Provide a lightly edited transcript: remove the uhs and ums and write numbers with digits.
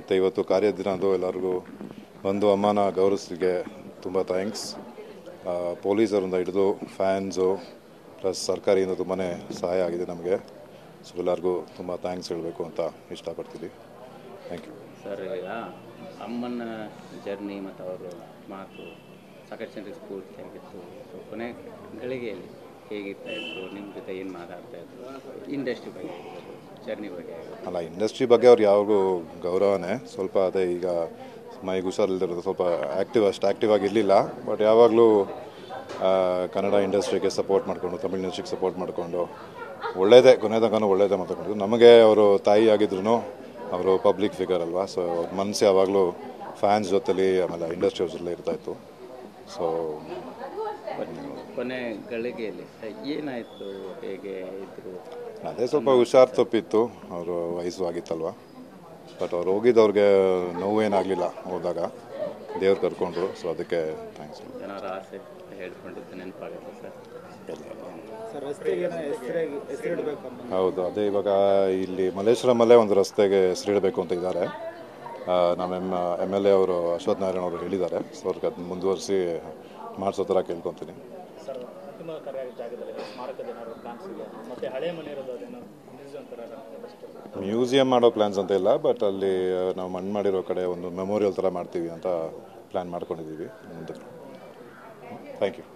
ಮತ್ತು ಇವತ್ತು ಕಾರ್ಯದಿನದು ಎಲ್ಲರಿಗೂ ಬಂದು ಅಮ್ಮನ ಗೌರವಿಸಿಗೆ ತುಂಬ ಥ್ಯಾಂಕ್ಸ್. ಪೊಲೀಸರಿಂದ ಹಿಡಿದು ಫ್ಯಾನ್ಸು ಪ್ಲಸ್ ಸರ್ಕಾರಿಯಿಂದ ತುಂಬಾ ಸಹಾಯ ಆಗಿದೆ ನಮಗೆ. ಸೊ ಎಲ್ಲರಿಗೂ ತುಂಬ ಥ್ಯಾಂಕ್ಸ್ ಹೇಳಬೇಕು ಅಂತ ಇಷ್ಟಪಡ್ತೀವಿ. Thank you sir. ಈಗ ಅಮ್ಮನ ಜರ್ನಿ ಮತ್ತು ಅವರು ಮಾತು ಸಾಕಷ್ಟು ಜನರಿಗೆ ಸ್ಫೂರ್ತಿಯಾಗಿತ್ತು. ಸೊ ಕೊನೆ ಗಳಿಗೆಯಲ್ಲಿ ಹೇಗಿರ್ತಾ ಇದ್ರು, ನಿಮ್ಮ ಜೊತೆ ಏನು ಮಾತಾಡ್ತಾ ಇದ್ರು, ಇಂಡಸ್ಟ್ರಿ ಬಗ್ಗೆ ಆಗಿರ್ಬೋದು, ಜರ್ನಿ ಬಗ್ಗೆ ಆಗಿರ್ಬೋದು? ಅಲ್ಲ, ಇಂಡಸ್ಟ್ರಿ ಬಗ್ಗೆ ಅವ್ರು ಯಾವಾಗೂ ಗೌರವನೇ. ಸ್ವಲ್ಪ ಅದೇ ಈಗ ಮೈಗೆ ಹುಷಾರಿಲ್ದಿರೋದು, ಸ್ವಲ್ಪ ಅಷ್ಟು ಆ್ಯಕ್ಟಿವ್ ಆಗಿರಲಿಲ್ಲ. ಬಟ್ ಯಾವಾಗಲೂ ಕನ್ನಡ ಇಂಡಸ್ಟ್ರಿಗೆ ಸಪೋರ್ಟ್ ಮಾಡಿಕೊಂಡು, ತಮಿಳ್ ಇಂಡಸ್ಟ್ರಿಗೆ ಸಪೋರ್ಟ್ ಮಾಡಿಕೊಂಡು ಒಳ್ಳೇದೇ, ಕೊನೆ ತನಕ ಒಳ್ಳೇದೇ ಮಾತಾಡ್ಕೊಂಡು. ನಮಗೆ ಅವರು ತಾಯಿ ಆಗಿದ್ರು ಅವರು ಪಬ್ಲಿಕ್ ಫಿಗರ್ ಅಲ್ವಾ. ಸೊ ಅವ್ರ ಮನಸ್ಸು ಯಾವಾಗಲೂ ಫ್ಯಾನ್ಸ್ ಜೊತೆಲಿ ಆಮೇಲೆ ಇಂಡಸ್ಟ್ರಿ ಅವ್ರ ಜೊತೆ ಇರ್ತಾಯಿತ್ತು. ಸೊ ಕೊನೆ ಗಳಿಗೆಯಲ್ಲಿ ಏನಾಯಿತು, ಹೇಗೆ ಇದ್ರು? ಅದೇ ಸ್ವಲ್ಪ ಹುಷಾರು ತಪ್ಪಿತ್ತು, ಅವರು ವಯಸ್ಸು ಆಗಿತ್ತಲ್ವ. ಬಟ್ ಅವ್ರು ಹೋಗಿದ್ದವ್ರಿಗೆ ನೋವೇನಾಗಲಿಲ್ಲ. ಹೋದಾಗ ದೇವ್ರು ಕರ್ಕೊಂಡ್ರು. ಸೊ ಅದಕ್ಕೆ ಥ್ಯಾಂಕ್ಸ್. ಏನಾದ್ರು ಆಸೆ ಹೇಳ್ಕೊಂಡಿದ್ದು ನೆನಪಾಗುತ್ತೆ ಸರ್? ಹೌದು, ಅದೇ ಇವಾಗ ಇಲ್ಲಿ ಮಲ್ಲೇಶ್ವರಮಲ್ಲೇ ಒಂದು ರಸ್ತೆಗೆ ಹೆಸರಿಡಬೇಕು ಅಂತ ಇದ್ದಾರೆ. ನಮ್ಮ MLA ಅವರು ಅಶ್ವಥ್ ನಾರಾಯಣ ಅವರು ಹೇಳಿದ್ದಾರೆ. ಸೊ ಅವ್ರಿಗೆ ಅದನ್ನ ಮುಂದುವರಿಸಿ ಮಾಡಿಸೋ ಥರ ಕೇಳ್ಕೊತೀನಿ. ಮ್ಯೂಸಿಯಂ ಮಾಡೋ ಪ್ಲ್ಯಾನ್ಸ್ ಅಂತ ಇಲ್ಲ, ಬಟ್ ಅಲ್ಲಿ ನಾವು ಮಣ್ಣು ಮಾಡಿರೋ ಕಡೆ ಒಂದು ಮೆಮೋರಿಯಲ್ ಥರ ಮಾಡ್ತೀವಿ ಅಂತ ಪ್ಲ್ಯಾನ್ ಮಾಡ್ಕೊಂಡಿದ್ದೀವಿ ಮುಂದೆ. Thank you.